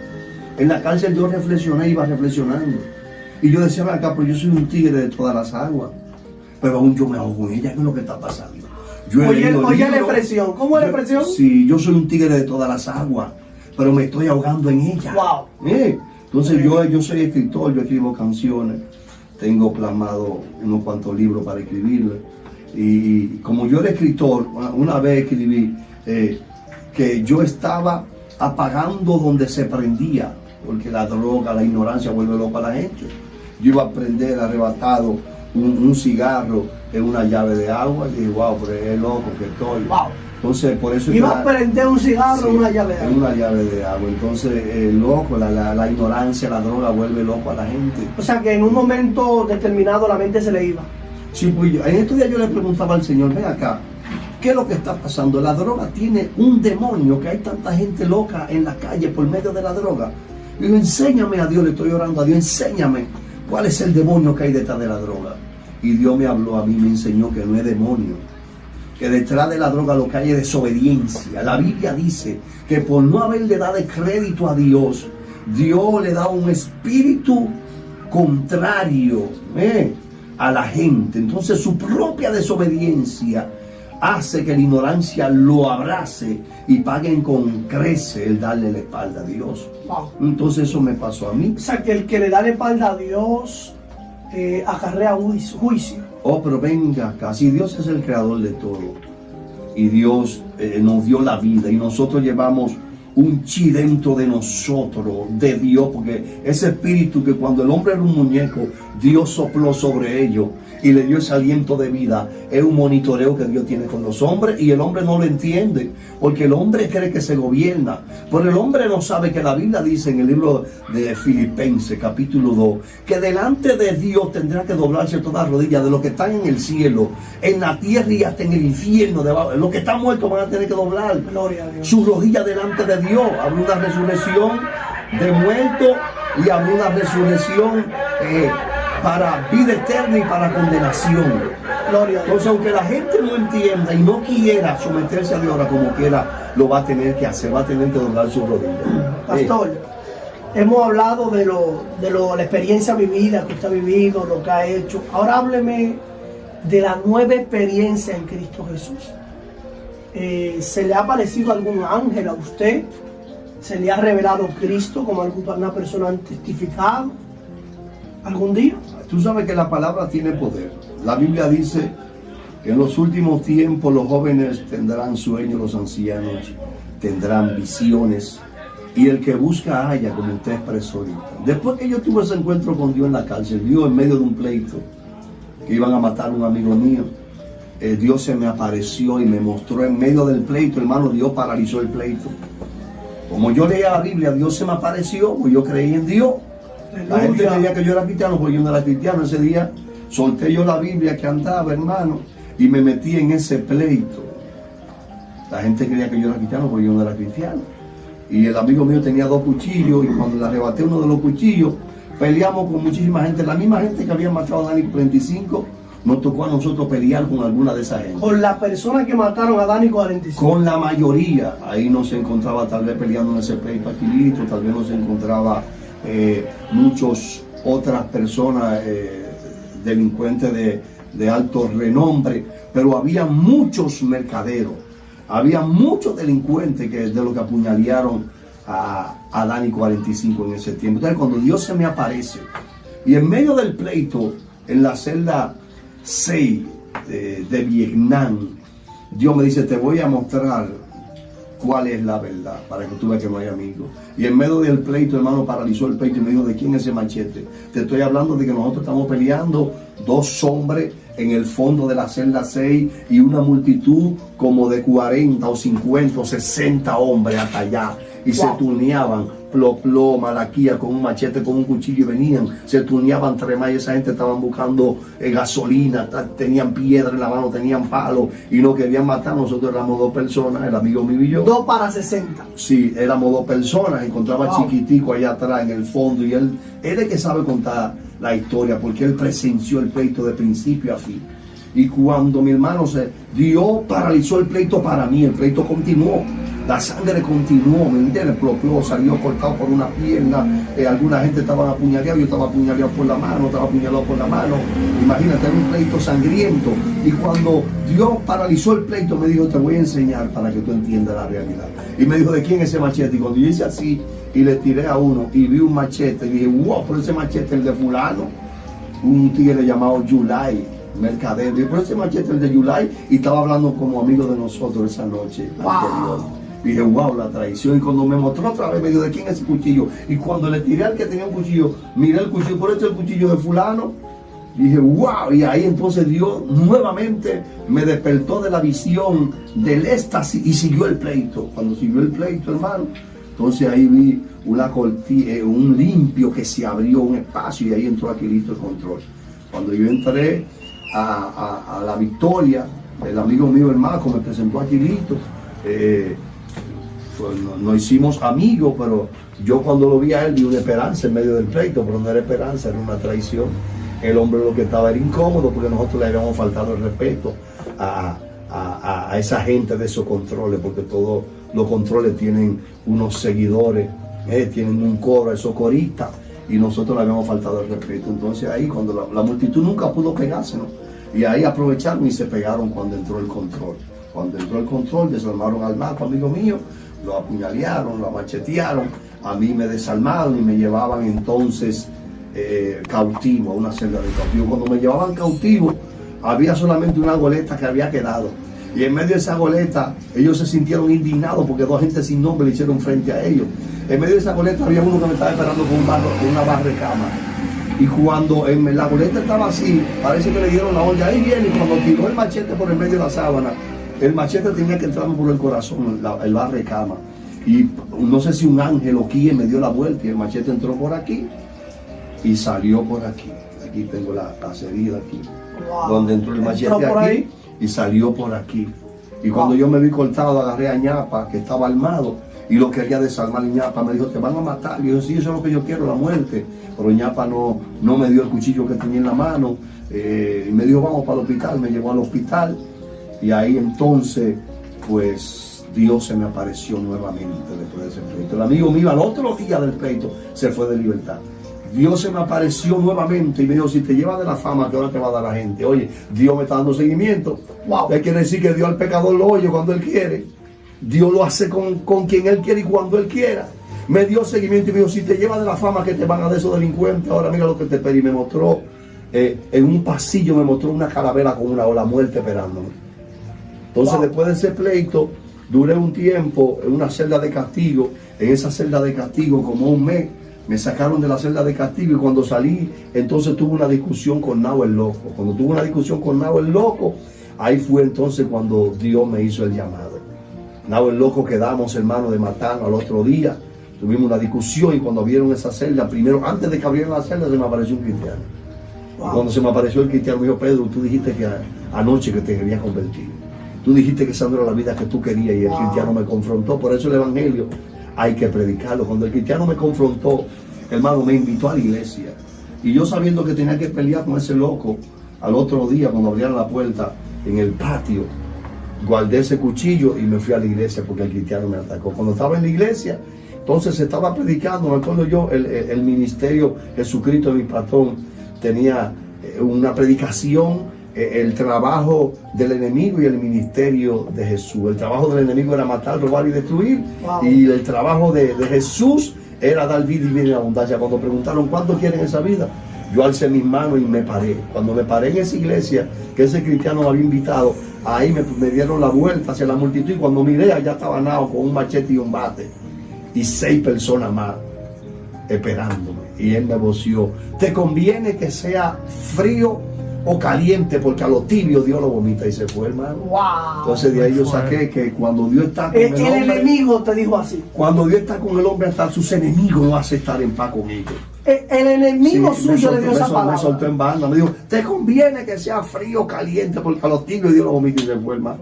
En la cárcel yo reflexioné, iba reflexionando. Y yo decía, acá, pero yo soy un tigre de todas las aguas. Pero aún yo me ahogo en ella, ¿qué es lo que está pasando? Oye la expresión, ¿cómo es la expresión? Sí, yo soy un tigre de todas las aguas, pero me estoy ahogando en ella. Wow. Entonces yo soy escritor, yo escribo canciones, tengo plasmado unos cuantos libros para escribirle. Y como yo era escritor, una vez escribí que yo estaba apagando donde se prendía, porque la droga, la ignorancia vuelve loco a la gente. Yo iba a prender arrebatado un cigarro en una llave de agua y dije, wow, pero es loco que estoy. Wow. Entonces, por eso... Iba a prender un cigarro en una llave de agua. En una llave de agua. Entonces, loco, la ignorancia, la droga vuelve loco a la gente. O sea, que en un momento determinado la mente se le iba. Sí, pues en estos días yo le preguntaba al Señor, ven acá, ¿qué es lo que está pasando? La droga tiene un demonio, que hay tanta gente loca en la calle por medio de la droga. Y yo, enséñame a Dios, le estoy orando a Dios, enséñame cuál es el demonio que hay detrás de la droga. Y Dios me habló a mí, me enseñó que no es demonio, que detrás de la droga lo que hay es desobediencia. La Biblia dice que por no haberle dado crédito a Dios, Dios le da un espíritu contrario a la gente. Entonces su propia desobediencia hace que la ignorancia lo abrace y paguen con crece el darle la espalda a Dios. Wow. Entonces eso me pasó a mí. O sea, que el que le da la espalda a Dios acarrea juicio. Oh, pero venga acá, si Dios es el creador de todo y Dios nos dio la vida y nosotros llevamos un chi dentro de nosotros, de Dios, porque ese espíritu que cuando el hombre era un muñeco, Dios sopló sobre ellos y le dio ese aliento de vida, es un monitoreo que Dios tiene con los hombres y el hombre no lo entiende, porque el hombre cree que se gobierna, pero el hombre no sabe que la Biblia dice en el libro de Filipenses capítulo 2, que delante de Dios tendrá que doblarse toda rodilla de los que están en el cielo, en la tierra y hasta en el infierno, debajo. Los que están muertos van a tener que doblar Gloria a Dios. Su rodilla delante de Dios. Habrá una resurrección de muertos y habrá una resurrección para vida eterna y para condenación. Gloria a Dios. Entonces, aunque la gente no entienda y no quiera someterse a Dios, ahora como quiera, lo va a tener que hacer, va a tener que doblar su rodilla. Pastor, hemos hablado de la experiencia vivida que usted ha vivido, lo que ha hecho. Ahora hábleme de la nueva experiencia en Cristo Jesús. ¿Se le ha aparecido algún ángel a usted? ¿Se le ha revelado Cristo como alguna persona ha testificado algún día? Tú sabes que la palabra tiene poder. La Biblia dice que en los últimos tiempos los jóvenes tendrán sueños, los ancianos tendrán visiones y el que busca halla, como usted expresó ahorita. Después que yo tuve ese encuentro con Dios en la cárcel, Dios en medio de un pleito que iban a matar a un amigo mío, Dios se me apareció y me mostró en medio del pleito, hermano. Dios paralizó el pleito. Como yo leía la Biblia, Dios se me apareció, pues yo creí en Dios. La gente creía que yo era cristiano, porque yo no era cristiano. Ese día solté yo la Biblia que andaba, hermano, y me metí en ese pleito. La gente creía que yo era cristiano, porque yo no era cristiano. Y el amigo mío tenía 2 cuchillos, y cuando le arrebaté uno de los cuchillos, peleamos con muchísima gente. La misma gente que había matado a Dani 45, nos tocó a nosotros pelear con alguna de esas gente. Con la persona que mataron a Dani 45. Con la mayoría. Ahí no se encontraba tal vez peleando en ese pleito Aquilito, tal vez no se encontraba muchas otras personas delincuentes de alto renombre, pero había muchos mercaderos, había muchos delincuentes de los que apuñalearon a Dani 45 en ese tiempo. Entonces cuando Dios se me aparece, y en medio del pleito, en la celda 6 de Vietnam, Dios me dice, te voy a mostrar cuál es la verdad, para que tú veas que no hay amigos. Y en medio del pleito, hermano, paralizó el pleito y me dijo, ¿de quién es ese machete? Te estoy hablando de que nosotros estamos peleando, 2 hombres en el fondo de la celda 6 y una multitud como de 40 o 50 o 60 hombres hasta allá. Y se turneaban, Ploplo, Malaquía, con un machete, con un cuchillo, y venían, se turneaban entre más, y esa gente estaban buscando gasolina, tenían piedra en la mano, tenían palo, y nos querían matar. Nosotros éramos 2 personas, el amigo mío y yo. 2 para 60. Sí, éramos 2 personas, encontraba chiquitico allá atrás en el fondo, y él es el que sabe contar la historia, porque él presenció el pleito de principio a fin. Y cuando mi hermano Dios paralizó el pleito para mí, el pleito continuó. La sangre continuó, ¿me entiendes? Ploplo salió cortado por una pierna, alguna gente estaba apuñaleada, yo estaba apuñaleado por la mano, imagínate, era un pleito sangriento. Y cuando Dios paralizó el pleito, me dijo, te voy a enseñar para que tú entiendas la realidad. Y me dijo, ¿de quién es ese machete? Y cuando yo hice así, y le tiré a uno, y vi un machete, y dije, wow, pero ese machete es el de fulano, un tigre llamado Yulai, mercader. Y por ese machete el de Yulai, y estaba hablando como amigo de nosotros esa noche anterior. Dije, wow, la traición. Y cuando me mostró otra vez, me dijo, ¿de quién es ese cuchillo? Y cuando le tiré al que tenía un cuchillo, miré el cuchillo, por eso el cuchillo de fulano. Dije, wow. Y ahí entonces Dios nuevamente me despertó de la visión del éxtasis y siguió el pleito. Cuando siguió el pleito, hermano, entonces ahí vi una cortina, un limpio que se abrió, un espacio, y ahí entró Aquilito el control. Cuando yo entré a la victoria, el amigo mío, el Marco, me presentó a Aquilito. No hicimos amigos, pero yo cuando lo vi a él vi una esperanza en medio del pleito, pero no era esperanza, era una traición. El hombre lo que estaba era incómodo porque nosotros le habíamos faltado el respeto a esa gente de esos controles, porque todos los controles tienen unos seguidores, tienen un coro, esos coristas, y nosotros le habíamos faltado el respeto. Entonces ahí cuando la multitud nunca pudo pegarse, ¿no? Y ahí aprovecharon y se pegaron cuando entró el control. Cuando entró el control, desarmaron al Marco, amigo mío, lo apuñalearon, lo machetearon, a mí me desarmaron y me llevaban entonces cautivo, a una celda de cautivo. Cuando me llevaban cautivo, había solamente una goleta que había quedado. Y en medio de esa goleta, ellos se sintieron indignados porque 2 gente sin nombre le hicieron frente a ellos. En medio de esa goleta había uno que me estaba esperando con una barra de cama. Y cuando la goleta estaba así, parece que le dieron la orden, ahí viene, y cuando tiró el machete por el medio de la sábana, el machete tenía que entrarme por el corazón, el barre cama. Y no sé si un ángel o quién me dio la vuelta y el machete entró por aquí y salió por aquí. Aquí tengo las heridas aquí. Wow. Donde entró el machete aquí y salió por aquí. Y cuando yo me vi cortado, agarré a Ñapa, que estaba armado, y lo quería desarmar. Y Ñapa me dijo, te van a matar. Y yo, sí, eso es lo que yo quiero, la muerte. Pero Ñapa no me dio el cuchillo que tenía en la mano. Y me dijo, vamos para el hospital. Me llevó al hospital. Y ahí entonces, pues, Dios se me apareció nuevamente después de ese pleito. El amigo mío al otro día del pleito se fue de libertad. Dios se me apareció nuevamente y me dijo, si te llevas de la fama, ¿qué hora te va a dar la gente? Oye, Dios me está dando seguimiento. Wow. Eso quiere decir que Dios al pecador lo oye cuando Él quiere. Dios lo hace con quien Él quiere y cuando Él quiera. Me dio seguimiento y me dijo, si te llevas de la fama, que te van a dar esos delincuentes. Ahora mira lo que te pedí. Y me mostró, en un pasillo me mostró una calavera con la muerte esperándome. Entonces, después de ese pleito, duré un tiempo en una celda de castigo. En esa celda de castigo, como un mes, me sacaron de la celda de castigo. Y cuando salí, entonces tuve una discusión con Nao el Loco. Cuando tuve una discusión con Nao el Loco, ahí fue entonces cuando Dios me hizo el llamado. Nao el Loco quedamos, hermano, de matarlo al otro día. Tuvimos una discusión y cuando vieron esa celda, primero, antes de que abrieran la celda, se me apareció un cristiano. Wow. Y cuando se me apareció el cristiano, me dijo, Pedro, tú dijiste que anoche que te querías convertir. Tú dijiste que esa no era la vida que tú querías y el cristiano me confrontó. Por eso el evangelio hay que predicarlo. Cuando el cristiano me confrontó, hermano, me invitó a la iglesia. Y yo sabiendo que tenía que pelear con ese loco, al otro día cuando abrieron la puerta en el patio, guardé ese cuchillo y me fui a la iglesia porque el cristiano me atacó. Cuando estaba en la iglesia, entonces se estaba predicando, me acuerdo yo, el ministerio Jesucristo, mi patrón, tenía una predicación el trabajo del enemigo y el ministerio de Jesús. El trabajo del enemigo era matar, robar y destruir. Wow. Y el trabajo de Jesús era dar vida y vida en abundancia. Cuando preguntaron ¿cuánto quieren esa vida?, yo alcé mis manos y me paré. Cuando me paré en esa iglesia que ese cristiano me había invitado, ahí me dieron la vuelta hacia la multitud, y cuando miré allá estaba Nao con un machete y un bate y 6 personas más esperándome. Y él me voció: te conviene que sea frío o caliente, porque a lo tibio Dios lo vomita. Y se fue, hermano. Wow. Entonces de ahí yo saqué que cuando Dios está con El el hombre, enemigo te dijo así. cuando Dios está con el hombre, hasta sus enemigos no hace estar en paz conmigo. El enemigo Sí, suyo le dio esa me palabra. soltó en banda. Me dijo: te conviene que sea frío o caliente, porque a los tibios Dios lo vomita. Y se fue, hermano.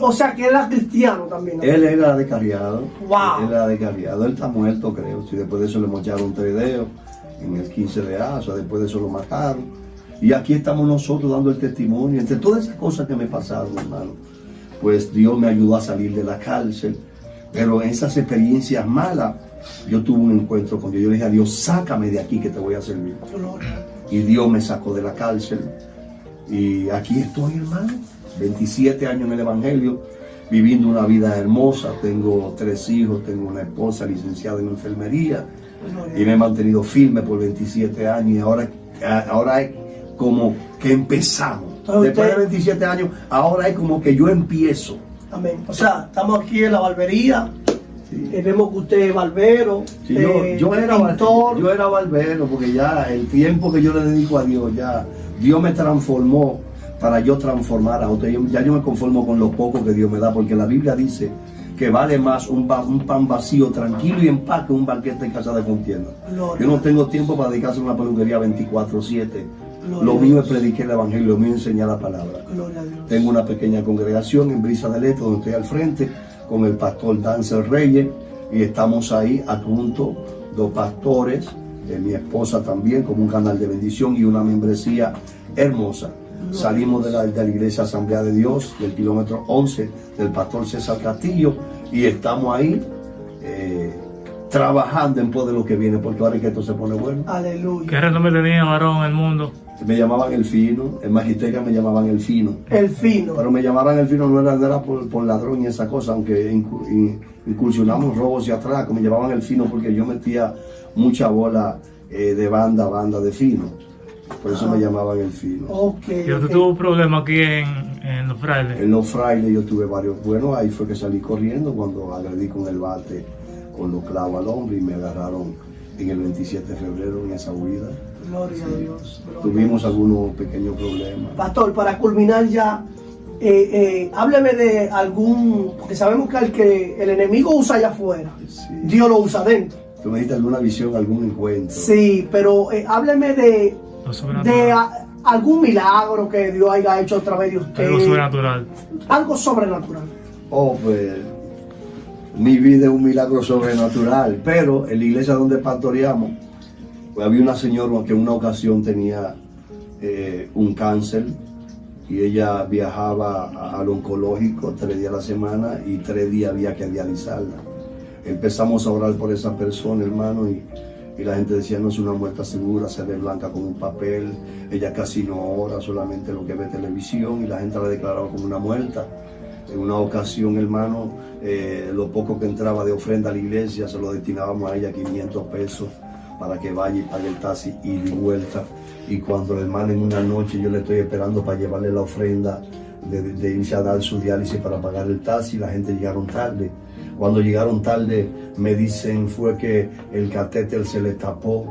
O sea, que era cristiano también, ¿no? Él era descarriado. Wow. Él era descarriado. Él está muerto, creo. Si después de eso le mocharon 3 dedos en el 15 de Asa, después de eso lo mataron. Y aquí estamos nosotros dando el testimonio. Entre todas esas cosas que me pasaron, hermano, pues Dios me ayudó a salir de la cárcel. Pero en esas experiencias malas, yo tuve un encuentro con Dios. Yo le dije a Dios: sácame de aquí, que te voy a servir. Y Dios me sacó de la cárcel. Y aquí estoy, hermano. 27 años en el Evangelio, viviendo una vida hermosa. Tengo 3 hijos, tengo una esposa licenciada en enfermería, y me he mantenido firme por 27 años. Y ahora es como que empezamos. Después de 27 años, ahora es como que yo empiezo. Amén. O sea, estamos aquí en la barbería. Sí. Vemos que usted es barbero, Sí, yo era barbero, porque ya el tiempo que yo le dedico a Dios, ya Dios me transformó para yo transformar a otros. Ya yo me conformo con lo poco que Dios me da, porque la Biblia dice que vale más un pan vacío, tranquilo y en paz, que un banquete en casa de contienda. Yo no tengo tiempo para dedicarse a una peluquería 24/7. Lo mío es predicar el Evangelio, lo mío es enseñar la palabra. Gloria a Dios. Tengo una pequeña congregación en Brisa del Este, donde estoy al frente, con el pastor Dancer Reyes, y estamos ahí adjuntos 2 pastores, mi esposa también, como un canal de bendición y una membresía hermosa. Salimos de la iglesia Asamblea de Dios, del kilómetro 11, del pastor César Castillo, y estamos ahí trabajando en pos de lo que viene, porque ahora es que esto se pone bueno. Aleluya. ¿Qué renombre tenía varón en el mundo? Me llamaban el fino, en Magisteca me llamaban el fino. El fino. Pero me llamaban el fino, no era por ladrón y esa cosa, aunque incursionamos robos y atracos. Me llamaban el fino porque yo metía mucha bola de banda de fino. Por eso me llamaban el fino. Okay, ¿Y usted tuvo un problema aquí en Los Frailes? En Los Frailes yo tuve varios. Bueno, ahí fue que salí corriendo cuando agredí con el bate, con los clavos al hombre, y me agarraron en el 27 de febrero en esa huida. Gloria a Dios. Tuvimos algunos pequeños problemas. Pastor, para culminar ya, hábleme de algún, porque sabemos que el enemigo usa allá afuera, Sí. Dios lo usa adentro. ¿Tú me diste alguna visión, algún encuentro? Sí, pero hábleme de Lo sobrenatural. algún milagro que Dios haya hecho a través de usted. Algo sobrenatural. Algo sobrenatural. Oh, pues mi vida es un milagro sobrenatural, pero en la iglesia donde pastoreamos, pues había una señora que en una ocasión tenía un cáncer, y ella viajaba al oncológico 3 días a la semana y 3 días había que dializarla. Empezamos a orar por esa persona, hermano, y la gente decía: no es una muerte segura, se ve blanca como un papel, ella casi no ora, solamente lo que ve televisión, y la gente la declaraba como una muerta. En una ocasión, hermano, lo poco que entraba de ofrenda a la iglesia se lo destinábamos a ella, 500 pesos, para que vaya y pague el taxi y de vuelta. Y cuando el hermano, en una noche, yo le estoy esperando para llevarle la ofrenda de irse a dar su diálisis para pagar el taxi, la gente llegaron tarde. Cuando llegaron tarde, me dicen fue que el catéter se le tapó,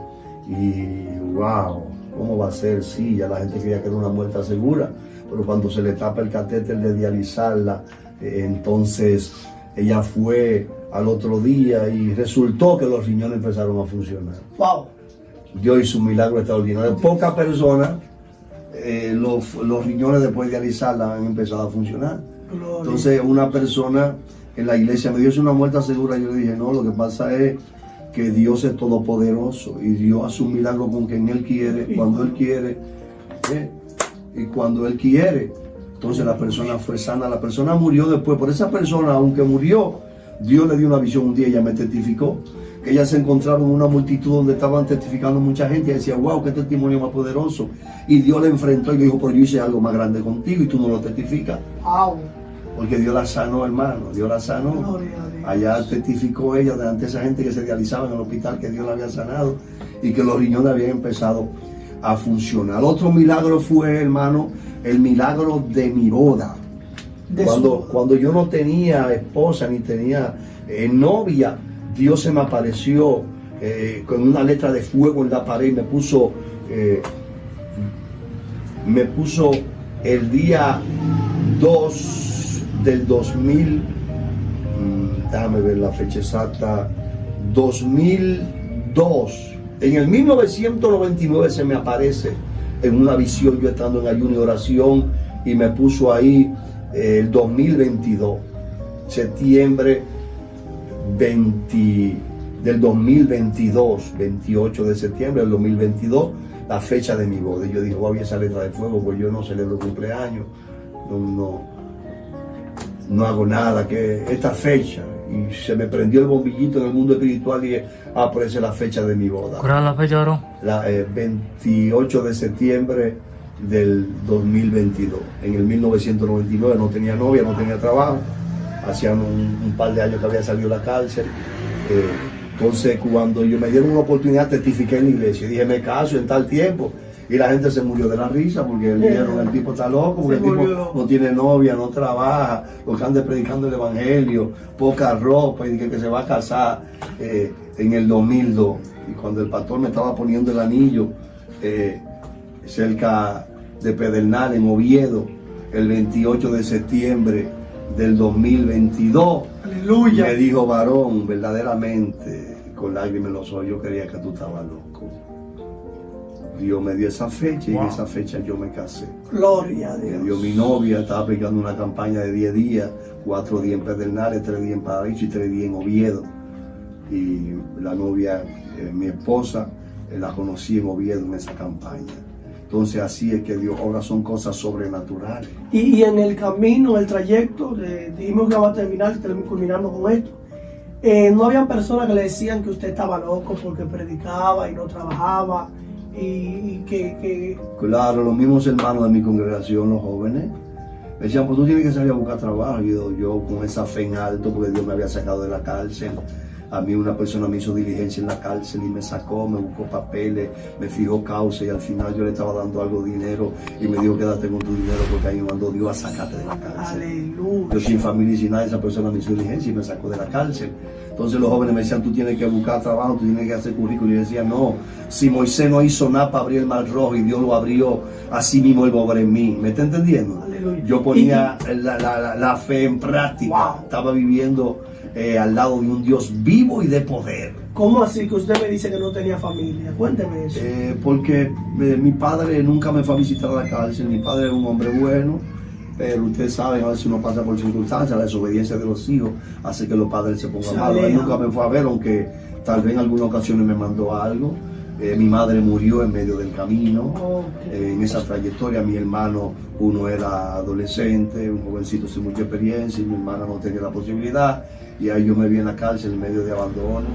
y wow, ¿cómo va a ser? Sí, ya la gente creía que era una muerte segura, pero cuando se le tapa el catéter de dializarla, entonces ella fue al otro día y resultó que los riñones empezaron a funcionar. Wow. Dios hizo un milagro extraordinario. Pocas personas, los riñones después de dializarla han empezado a funcionar. Gloria. Entonces una persona en la iglesia me dio: es una muerte segura. Yo le dije: no, lo que pasa es que Dios es todopoderoso y Dios hace un milagro con quien Él quiere, cuando Él quiere, y cuando Él quiere. Entonces la persona fue sana, la persona murió después. Por esa persona, aunque murió, Dios le dio una visión un día, ella me testificó que ella se encontraba en una multitud donde estaban testificando mucha gente y decía, wow, qué testimonio más poderoso. Y Dios le enfrentó y le dijo, pero yo hice algo más grande contigo y tú no lo testificas. Wow. Porque Dios la sanó, hermano, Dios la sanó. Gloria a Dios. Allá testificó ella delante de esa gente que se dializaba en el hospital que Dios la había sanado y que los riñones habían empezado a funcionar. Otro milagro fue, hermano, el milagro de mi boda. Cuando yo no tenía esposa ni tenía novia, Dios se me apareció con una letra de fuego en la pared y me puso el día 2 del 2000, déjame ver la fecha exacta, 2002. En el 1999 se me aparece en una visión, yo estando en ayuno y oración, y me puso ahí el 2022, septiembre 20 del 2022, 28 de septiembre del 2022, la fecha de mi boda. Y yo dije, voy a esa letra de fuego, pues yo no celebro cumpleaños, no hago nada, que esta fecha. Y se me prendió el bombillito en el mundo espiritual y aparece la fecha de mi boda. ¿Cuál es la fecha, varón? La 28 de septiembre del 2022. En el 1999 no tenía novia, no tenía trabajo. Hacían un par de años que había salido de la cárcel. Entonces, cuando me dieron una oportunidad, testifiqué en la iglesia. Dije, me caso en tal tiempo. Y la gente se murió de la risa porque dijeron, el tipo está loco, porque el tipo no tiene novia, no trabaja, lo que anda predicando el evangelio, poca ropa, y que se va a casar en el 2002. Y cuando el pastor me estaba poniendo el anillo cerca de Pedernal, en Oviedo, el 28 de septiembre del 2022, ¡aleluya!, me dijo, varón, verdaderamente, con lágrimas en los ojos, yo creía que tú estabas loco. Dios me dio esa fecha y en esa fecha yo me casé. Gloria a Dios. Me dio mi novia, estaba aplicando una campaña de 10 días, 4 días en Pedernales, 3 días en Paraíso y 3 días en Oviedo. Y la novia, mi esposa, la conocí en Oviedo en esa campaña. Entonces así es que Dios obra, son cosas sobrenaturales. Y en el camino, el trayecto, dijimos que va a terminar, culminando con esto. No habían personas que le decían que usted estaba loco porque predicaba y no trabajaba. Y que Claro, los mismos hermanos de mi congregación, los jóvenes, me decían, pues tú tienes que salir a buscar trabajo. Y yo con esa fe en alto, porque Dios me había sacado de la cárcel. A mí una persona me hizo diligencia en la cárcel y me sacó, me buscó papeles, me fijó causa y al final yo le estaba dando algo de dinero y me dijo, quédate con tu dinero porque ahí me mandó Dios a sacarte de la cárcel. aleluya. Yo sin familia y sin nada, esa persona me hizo diligencia y me sacó de la cárcel. Entonces los jóvenes me decían, tú tienes que buscar trabajo, tú tienes que hacer currículum. Y yo decía, no, si Moisés no hizo nada para abrir el mar rojo y Dios lo abrió, así mismo él va a obrar en mí. ¿Me está entendiendo? Aleluya. Yo ponía la fe en práctica. Wow. Estaba viviendo al lado de un Dios vivo y de poder. ¿Cómo así que usted me dice que no tenía familia? Cuénteme eso. Porque mi padre nunca me fue a visitar a la cárcel. Mi padre era un hombre bueno, pero ustedes saben, a veces uno pasa por circunstancias, la desobediencia de los hijos hace que los padres se pongan malos. Él nunca me fue a ver, aunque tal vez en algunas ocasiones me mandó algo. Mi madre murió en medio del camino. En esa trayectoria, mi hermano, uno era adolescente, un jovencito sin mucha experiencia, y mi hermana no tenía la posibilidad. Y ahí yo me vi en la cárcel en medio de abandono,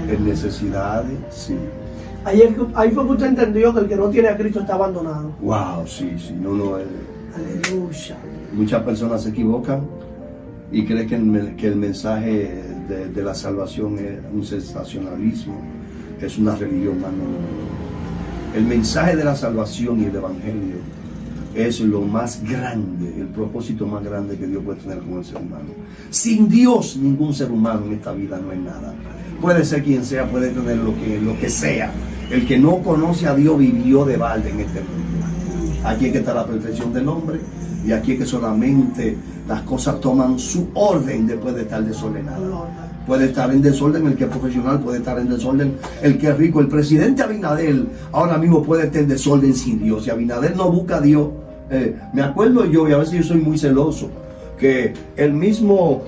en necesidades, sí. Ahí fue que usted entendió que el que no tiene a Cristo está abandonado. Wow, sí. Aleluya. Muchas personas se equivocan y creen que el mensaje de la salvación es un sensacionalismo, es una religión más. El mensaje de la salvación y el evangelio es lo más grande, el propósito más grande que Dios puede tener con el ser humano. Sin Dios, ningún ser humano en esta vida no es nada. Puede ser quien sea, puede tener lo que sea. El que no conoce a Dios vivió de balde en este mundo. Aquí es que está la perfección del hombre y aquí es que solamente las cosas toman su orden después de estar desordenado. Puede estar en desorden el que es profesional, puede estar en desorden el que es rico. El presidente Abinader ahora mismo puede estar en desorden sin Dios. Si Abinader no busca a Dios, me acuerdo yo, y a veces yo soy muy celoso, que el mismo,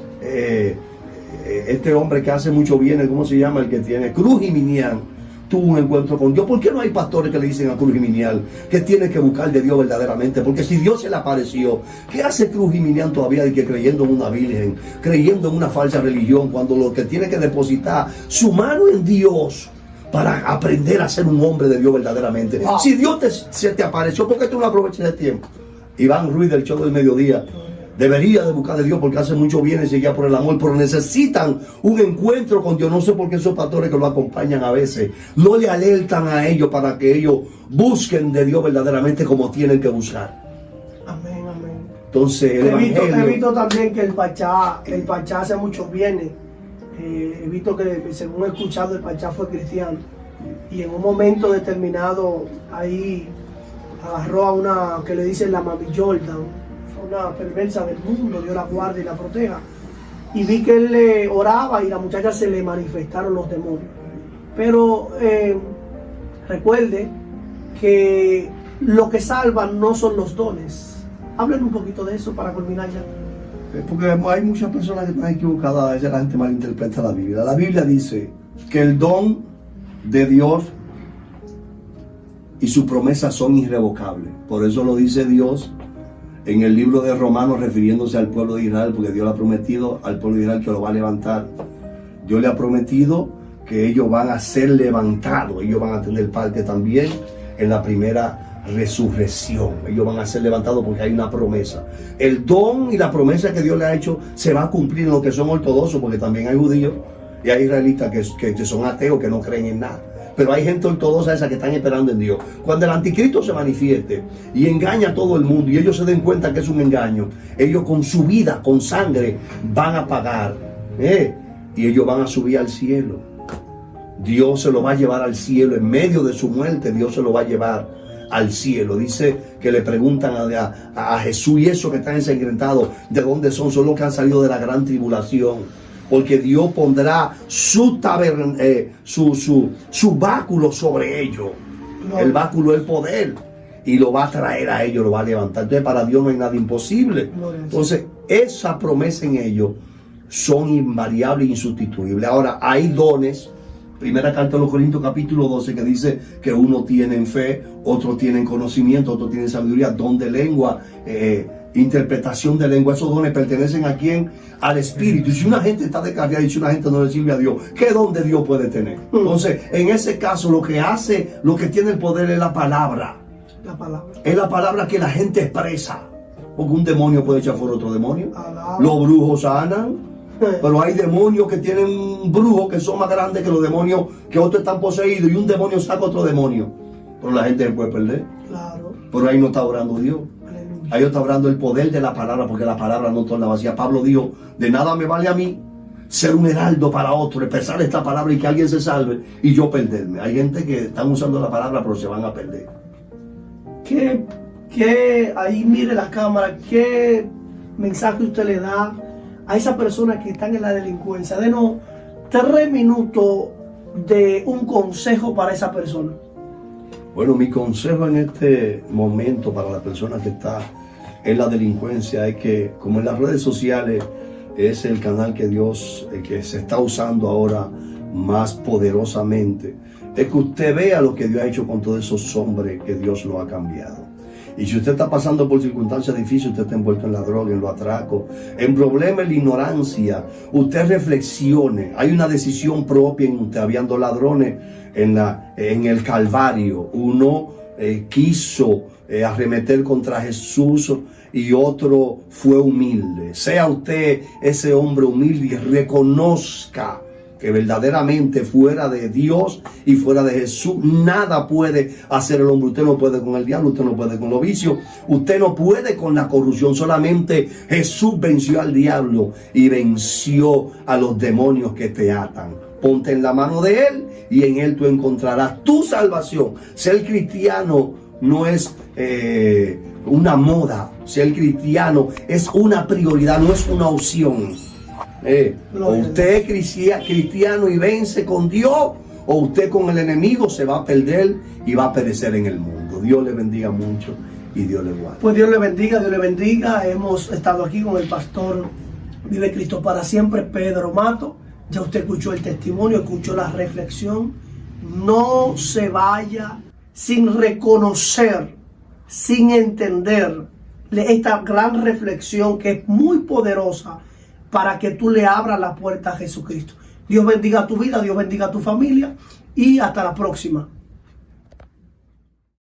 este hombre que hace mucho bien, ¿cómo se llama? El que tiene Cruz y Minian, tuvo un encuentro con Dios. ¿Por qué no hay pastores que le dicen a Cruz Jiminián que tiene que buscar de Dios verdaderamente? Porque si Dios se le apareció, ¿qué hace Cruz Jiminián todavía de que creyendo en una virgen, creyendo en una falsa religión, cuando lo que tiene que depositar su mano en Dios para aprender a ser un hombre de Dios verdaderamente? Wow. Si Dios se te apareció, ¿por qué tú no aprovechas el tiempo? Iván Ruiz del Show del Mediodía debería de buscar de Dios porque hace mucho bien y se guía por el amor, pero necesitan un encuentro con Dios. No sé por qué esos pastores que lo acompañan a veces no le alertan a ellos para que ellos busquen de Dios verdaderamente como tienen que buscar. Amén, amén. Entonces el He visto también que el Pachá hace muchos bienes. He visto que, según he escuchado, el Pachá fue cristiano. Y en un momento determinado, ahí agarró a una que le dicen la Mami Jordan, una perversa del mundo, Dios la guarde y la proteja. Y vi que él le oraba y a la muchacha se le manifestaron los demonios. Pero recuerde que lo que salva no son los dones. Hablen un poquito de eso para culminar ya. Porque hay muchas personas que están equivocadas, a veces la gente malinterpreta la Biblia. La Biblia dice que el don de Dios y sus promesas son irrevocables. Por eso lo dice Dios en el libro de Romanos, refiriéndose al pueblo de Israel, porque Dios le ha prometido al pueblo de Israel que lo va a levantar. Dios le ha prometido que ellos van a ser levantados, ellos van a tener parte también en la primera resurrección. Ellos van a ser levantados porque hay una promesa. El don y la promesa que Dios le ha hecho se va a cumplir en los que son ortodoxos, porque también hay judíos y hay israelitas que son ateos, que no creen en nada. Pero hay gente ortodoxa esa que están esperando en Dios. Cuando el anticristo se manifieste y engaña a todo el mundo y ellos se den cuenta que es un engaño, ellos con su vida, con sangre, van a pagar. Y ellos van a subir al cielo. Dios se lo va a llevar al cielo. En medio de su muerte, Dios se lo va a llevar al cielo. Dice que le preguntan a Jesús y esos que están ensangrentados, ¿de dónde son? Son los que han salido de la gran tribulación. Porque Dios pondrá su báculo sobre ellos. No. El báculo es el poder. Y lo va a traer a ellos, lo va a levantar. Entonces para Dios no hay nada imposible. No. Entonces esa promesa en ellos son invariables e insustituibles. Ahora hay dones. Primera carta de los Corintios capítulo 12 que dice que uno tiene fe, otros tienen conocimiento, otros tienen sabiduría, don de lengua, interpretación de lengua. Esos dones pertenecen a quién? Al Espíritu. Y si una gente está descarriada y si una gente no le sirve a Dios, ¿qué don de Dios puede tener? Entonces, en ese caso, lo que tiene el poder es la palabra. La palabra. Es la palabra que la gente expresa. Porque un demonio puede echar fuera otro demonio. Los brujos sanan. Pero hay demonios que tienen brujos que son más grandes que los demonios que otros están poseídos, y un demonio saca otro demonio. Pero la gente se puede perder. Claro. Pero ahí no está orando Dios. Ahí está orando el poder de la palabra, porque la palabra no torna vacía. Pablo dijo, de nada me vale a mí ser un heraldo para otro, expresar esta palabra y que alguien se salve y yo perderme. Hay gente que están usando la palabra pero se van a perder. Ahí mire la cámara, ¿qué mensaje usted le da a esas personas que están en la delincuencia? Denos 3 minutos de un consejo para esa persona. Bueno, mi consejo en este momento para la persona que está en la delincuencia es que, como en las redes sociales es el canal que Dios, que se está usando ahora más poderosamente, es que usted vea lo que Dios ha hecho con todos esos hombres que Dios lo ha cambiado. Y si usted está pasando por circunstancias difíciles, usted está envuelto en la droga, en los atracos, en problemas, en la ignorancia, usted reflexione. Hay una decisión propia en usted. Habían 2 ladrones en el Calvario. Uno quiso arremeter contra Jesús y otro fue humilde. Sea usted ese hombre humilde y reconozca que verdaderamente fuera de Dios y fuera de Jesús nada puede hacer el hombre. Usted no puede con el diablo, usted no puede con los vicios, usted no puede con la corrupción. Solamente Jesús venció al diablo y venció a los demonios que te atan. Ponte en la mano de Él y en Él tú encontrarás tu salvación. Ser cristiano no es una moda. Ser cristiano es una prioridad, no es una opción. O usted es cristiano y vence con Dios, o usted con el enemigo se va a perder y va a perecer en el mundo. Dios le bendiga mucho y Dios le guarde. Pues Dios le bendiga, Dios le bendiga. Hemos estado aquí con el pastor Vive Cristo para Siempre, Pedro Mato. Ya usted escuchó el testimonio, escuchó la reflexión no se vaya sin reconocer, sin entender esta gran reflexión que es muy poderosa para que tú le abras la puerta a Jesucristo. Dios bendiga tu vida, Dios bendiga tu familia y hasta la próxima.